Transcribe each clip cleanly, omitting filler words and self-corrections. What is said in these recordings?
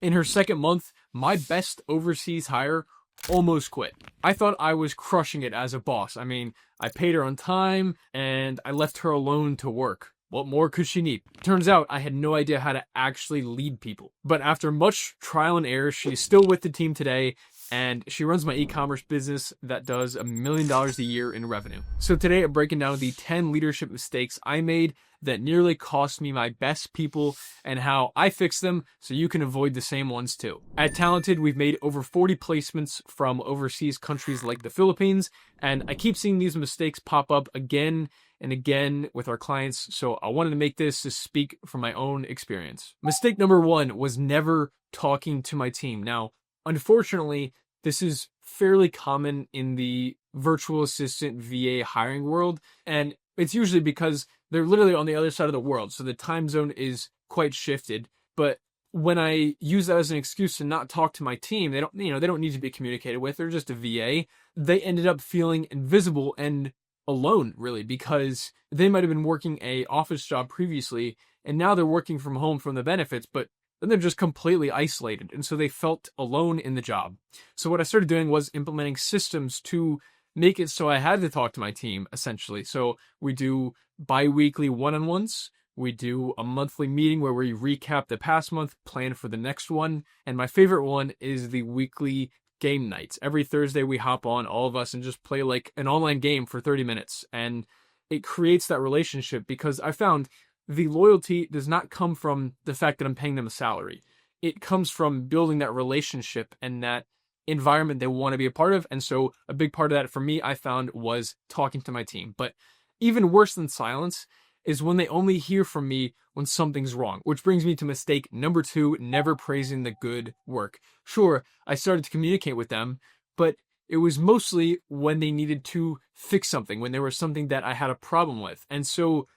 In her second month, my best overseas hire almost quit. I thought I was crushing it as a boss. I mean, I paid her on time and I left her alone to work. What more could she need? Turns out I had no idea how to actually lead people. But after much trial and error, she's still with the team today, and she runs my e-commerce business that does $1 million a year in revenue. So today I'm breaking down the 10 leadership mistakes I made that nearly cost me my best people and how I fixed them so you can avoid the same ones too. At Talented, we've made over 40 placements from overseas countries like the Philippines, and I keep seeing these mistakes pop up again and again with our clients, so I wanted to make this to speak from my own experience. Mistake number 1 was never talking to my team. Now, unfortunately, this is fairly common in the virtual assistant VA hiring world, and it's usually because they're literally on the other side of the world, so the time zone is quite shifted. But when I use that as an excuse to not talk to my team, they don't need to be communicated with. They're just a VA. They ended up feeling invisible and alone, really, because they might have been working a office job previously, and now they're working from home from the benefits, but then they're just completely isolated, and so they felt alone in the job. So what I started doing was implementing systems to make it so I had to talk to my team, essentially. So we do bi-weekly one-on-ones. We do a monthly meeting where we recap the past month, plan for the next one, and my favorite one is the weekly game nights. Every Thursday we hop on, all of us, and just play like an online game for 30 minutes. And it creates that relationship because I found the loyalty does not come from the fact that I'm paying them a salary. It comes from building that relationship and that environment they want to be a part of. And so a big part of that for me, I found, was talking to my team. But even worse than silence is when they only hear from me when something's wrong, which brings me to mistake number 2, never praising the good work. Sure, I started to communicate with them, but it was mostly when they needed to fix something, when there was something that I had a problem with. And so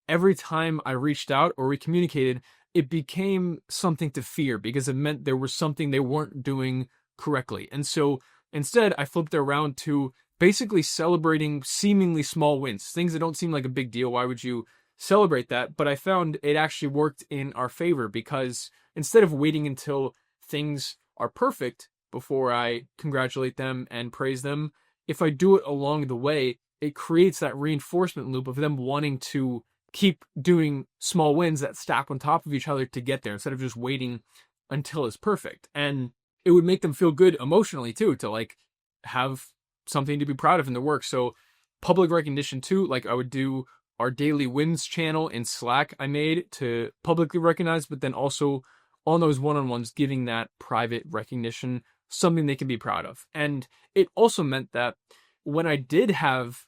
every time I reached out or we communicated, it became something to fear because it meant there was something they weren't doing correctly. And so instead, I flipped it around to basically celebrating seemingly small wins, things that don't seem like a big deal. Why would you celebrate that? But I found it actually worked in our favor because instead of waiting until things are perfect before I congratulate them and praise them, if I do it along the way, it creates that reinforcement loop of them wanting to keep doing small wins that stack on top of each other to get there instead of just waiting until it's perfect. And it would make them feel good emotionally too, to like have something to be proud of in their work. So public recognition too, like I would do our daily wins channel in Slack I made to publicly recognize, but then also on those one-on-ones, giving that private recognition, something they can be proud of. And it also meant that when I did have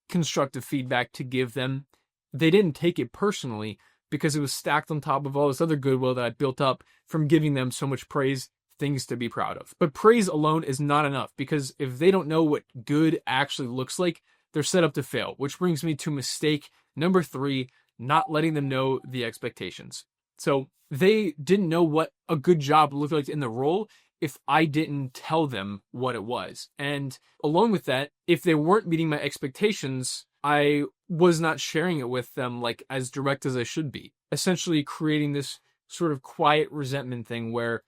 constructive feedback to give them, they didn't take it personally because it was stacked on top of all this other goodwill that I built up from giving them so much praise, things to be proud of. But praise alone is not enough because if they don't know what good actually looks like, they're set up to fail, which brings me to mistake number 3, not letting them know the expectations. So they didn't know what a good job looked like in the role if I didn't tell them what it was. And along with that, if they weren't meeting my expectations, I was not sharing it with them like as direct as I should be, essentially creating this sort of quiet resentment thing where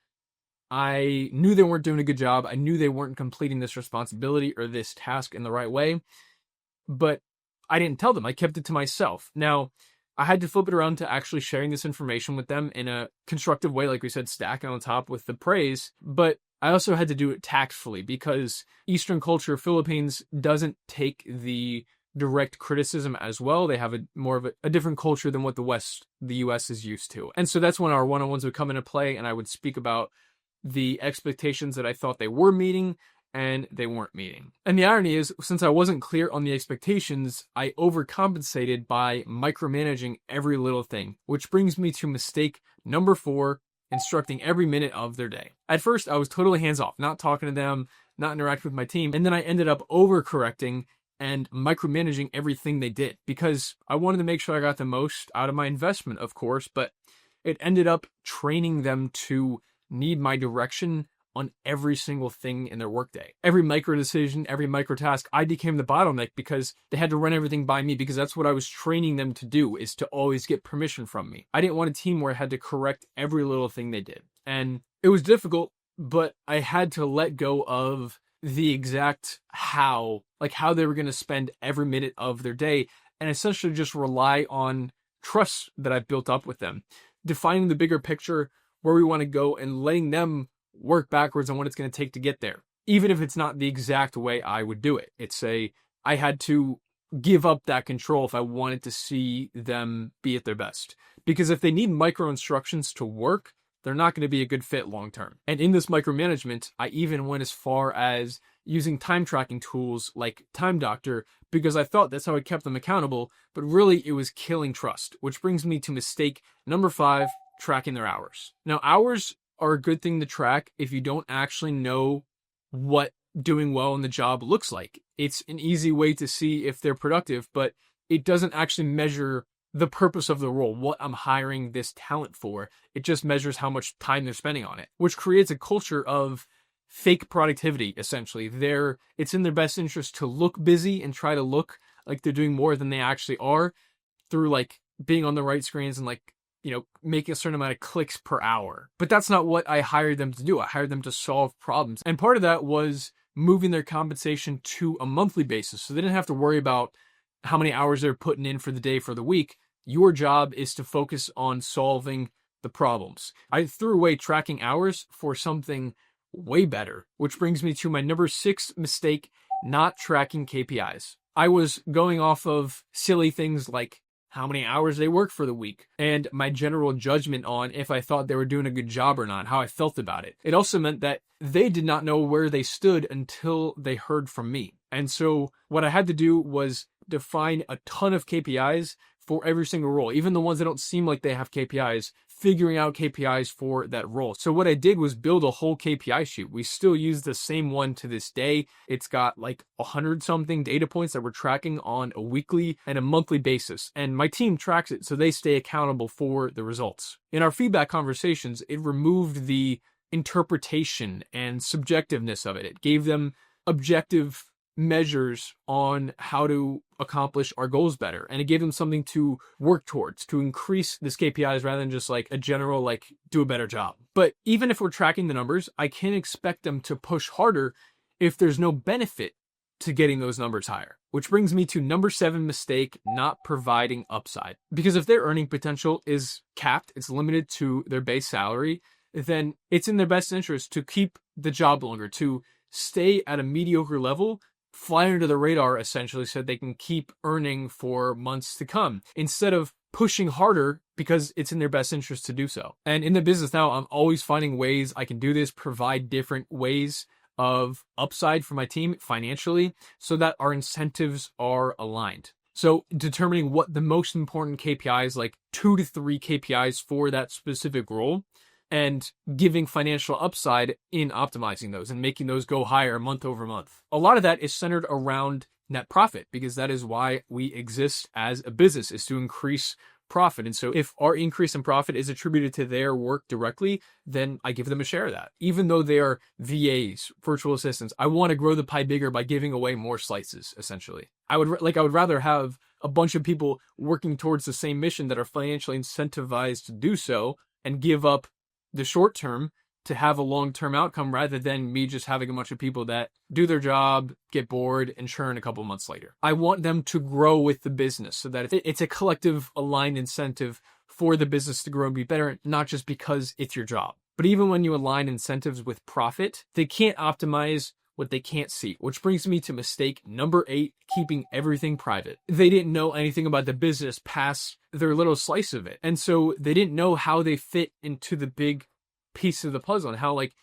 I knew they weren't doing a good job. I knew they weren't completing this responsibility or this task in the right way, but I didn't tell them. I kept it to myself. Now, I had to flip it around to actually sharing this information with them in a constructive way, like we said, stacking on top with the praise, but I also had to do it tactfully because Eastern culture, Philippines, doesn't take the direct criticism as well. They have a more of a different culture than what the US is used to. And so that's when our one-on-ones would come into play and I would speak about the expectations that I thought they were meeting and they weren't meeting. And the irony is, since I wasn't clear on the expectations, I overcompensated by micromanaging every little thing, which brings me to mistake number 4, instructing every minute of their day. At first, I was totally hands-off, not talking to them, not interacting with my team, and then I ended up overcorrecting and micromanaging everything they did because I wanted to make sure I got the most out of my investment, of course, but it ended up training them to need my direction on every single thing in their workday. Every micro decision, every micro task, I became the bottleneck because they had to run everything by me because that's what I was training them to do, is to always get permission from me. I didn't want a team where I had to correct every little thing they did. And It was difficult, but I had to let go of the exact how, like how they were going to spend every minute of their day, and essentially just rely on trust that I've built up with them, defining the bigger picture, where we want to go, and letting them work backwards on what it's going to take to get there. Even if it's not the exact way I would do it. I had to give up that control if I wanted to see them be at their best. Because if they need micro instructions to work, they're not going to be a good fit long term. And in this micromanagement, I even went as far as using time tracking tools like Time Doctor, because I thought that's how I kept them accountable, but really it was killing trust, which brings me to mistake number 5, tracking their hours. Now, hours are a good thing to track if you don't actually know what doing well in the job looks like. It's an easy way to see if they're productive, but it doesn't actually measure the purpose of the role, what I'm hiring this talent for. It just measures how much time they're spending on it, which creates a culture of fake productivity, essentially. It's in their best interest to look busy and try to look like they're doing more than they actually are through like being on the right screens and like, making a certain amount of clicks per hour. But that's not what I hired them to do. I hired them to solve problems. And part of that was moving their compensation to a monthly basis. So they didn't have to worry about how many hours they're putting in for the day, for the week. Your job is to focus on solving the problems. I threw away tracking hours for something way better, which brings me to my number 6 mistake, not tracking KPIs. I was going off of silly things like how many hours they work for the week, and my general judgment on if I thought they were doing a good job or not, how I felt about it. It also meant that they did not know where they stood until they heard from me. And so what I had to do was define a ton of KPIs for every single role, even the ones that don't seem like they have KPIs, figuring out KPIs for that role. So what I did was build a whole KPI sheet. We still use the same one to this day. It's got like 100 something data points that we're tracking on a weekly and a monthly basis. And my team tracks it so they stay accountable for the results. In our feedback conversations, it removed the interpretation and subjectiveness of it. It gave them objective measures on how to accomplish our goals better. And it gave them something to work towards, to increase this KPIs rather than just like a general, like, do a better job. But even if we're tracking the numbers, I can't expect them to push harder if there's no benefit to getting those numbers higher. Which brings me to number 7 mistake, not providing upside. Because if their earning potential is capped, it's limited to their base salary, then it's in their best interest to keep the job longer, to stay at a mediocre level, fly under the radar essentially, so they can keep earning for months to come, instead of pushing harder because it's in their best interest to do so. And in the business now, I'm always finding ways I can do this, provide different ways of upside for my team financially so that our incentives are aligned. So determining what the most important KPIs, like 2 to 3 KPIs for that specific role, and giving financial upside in optimizing those and making those go higher month over month. A lot of that is centered around net profit, because that is why we exist as a business, is to increase profit. And so if our increase in profit is attributed to their work directly, then I give them a share of that. Even though they are VAs, virtual assistants, I want to grow the pie bigger by giving away more slices, essentially. I would rather have a bunch of people working towards the same mission that are financially incentivized to do so, and give up the short term to have a long-term outcome, rather than me just having a bunch of people that do their job, get bored, and churn a couple months later. I want them to grow with the business so that it's a collective aligned incentive for the business to grow and be better, not just because it's your job. But even when you align incentives with profit, they can't optimize what they can't see, which brings me to mistake number 8, keeping everything private. They didn't know anything about the business past their little slice of it. And so they didn't know how they fit into the big piece of the puzzle, and how like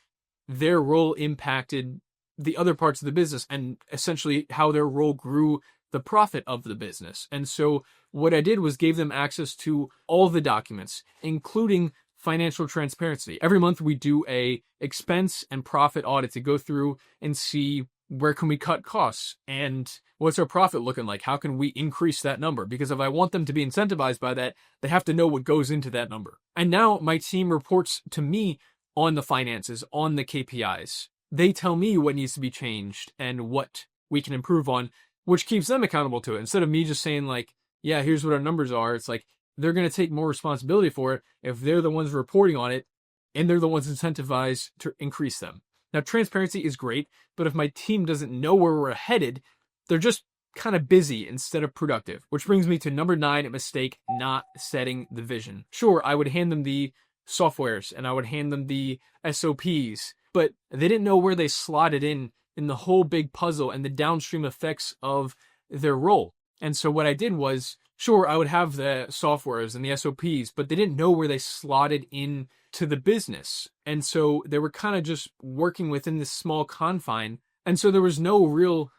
their role impacted the other parts of the business, and essentially how their role grew the profit of the business. And so what I did was gave them access to all the documents, including financial transparency. Every month we do a expense and profit audit to go through and see where can we cut costs and what's our profit looking like? How can we increase that number? Because if I want them to be incentivized by that, they have to know what goes into that number. And now my team reports to me on the finances, on the KPIs. They tell me what needs to be changed and what we can improve on, which keeps them accountable to it. Instead of me just saying like, yeah, here's what our numbers are. It's like, they're going to take more responsibility for it. If they're the ones reporting on it, and they're the ones incentivized to increase them. Now, transparency is great, but if my team doesn't know where we're headed, they're just kind of busy instead of productive. Which brings me to number 9, a mistake: not setting the vision. Sure, I would hand them the softwares and I would hand them the SOPs, but they didn't know where they slotted in the whole big puzzle and the downstream effects of their role. And so what I did was, sure, I would have the softwares and the SOPs, but they didn't know where they slotted in to the business. And so they were kind of just working within this small confine. And so there was no real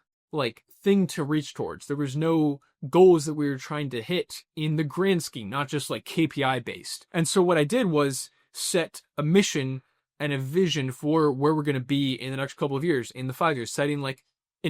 thing to reach towards. There was no goals that we were trying to hit in the grand scheme, not just KPI based. And so what I did was set a mission and a vision for where we're going to be in the next couple of years, in the 5 years, setting an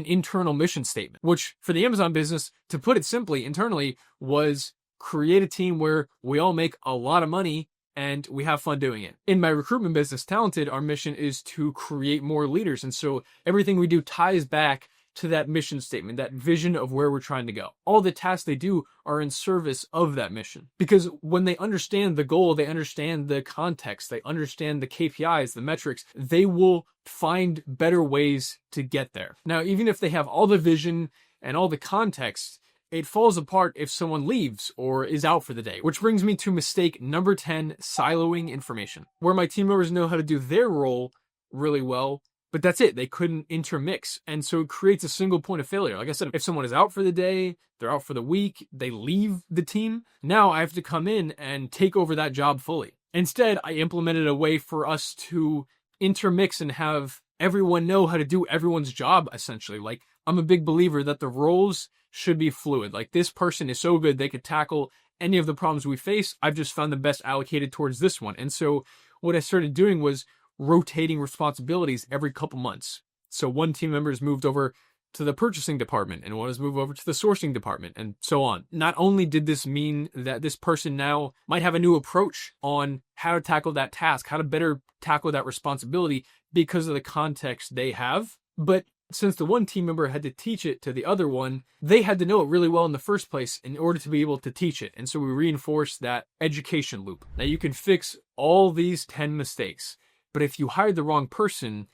internal mission statement, which for the Amazon business, to put it simply, internally, was create a team where we all make a lot of money and we have fun doing it. In my recruitment business, Talented, our mission is to create more leaders. And so everything we do ties back to that mission statement, that vision of where we're trying to go. All the tasks they do are in service of that mission. Because when they understand the goal, they understand the context, they understand the KPIs, the metrics, they will find better ways to get there. Now, even if they have all the vision and all the context, it falls apart if someone leaves or is out for the day. Which brings me to mistake number 10, siloing information. Where my team members know how to do their role really well, but that's it. They couldn't intermix. And so it creates a single point of failure. Like I said, if someone is out for the day, they're out for the week, they leave the team, now I have to come in and take over that job fully. Instead, I implemented a way for us to intermix and have everyone know how to do everyone's job, essentially. I'm a big believer that the roles should be fluid. This person is so good, they could tackle any of the problems we face. I've just found the best allocated towards this one. And so what I started doing was rotating responsibilities every couple months. So one team member has moved over to the purchasing department and one has moved over to the sourcing department and so on. Not only did this mean that this person now might have a new approach on how to tackle that task, how to better tackle that responsibility because of the context they have, but since the one team member had to teach it to the other one, they had to know it really well in the first place in order to be able to teach it. And so we reinforced that education loop. Now you can fix all these 10 mistakes, but if you hired the wrong person,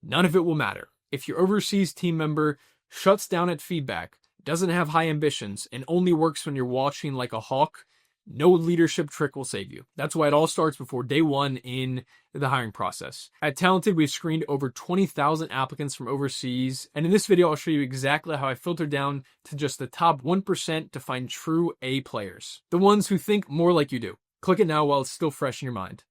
none of it will matter. If your overseas team member shuts down at feedback, doesn't have high ambitions, and only works when you're watching like a hawk, no leadership trick will save you. That's why it all starts before day one in the hiring process. At Talented, we've screened over 20,000 applicants from overseas. And in this video, I'll show you exactly how I filtered down to just the top 1% to find true A players. The ones who think more like you do. Click it now while it's still fresh in your mind.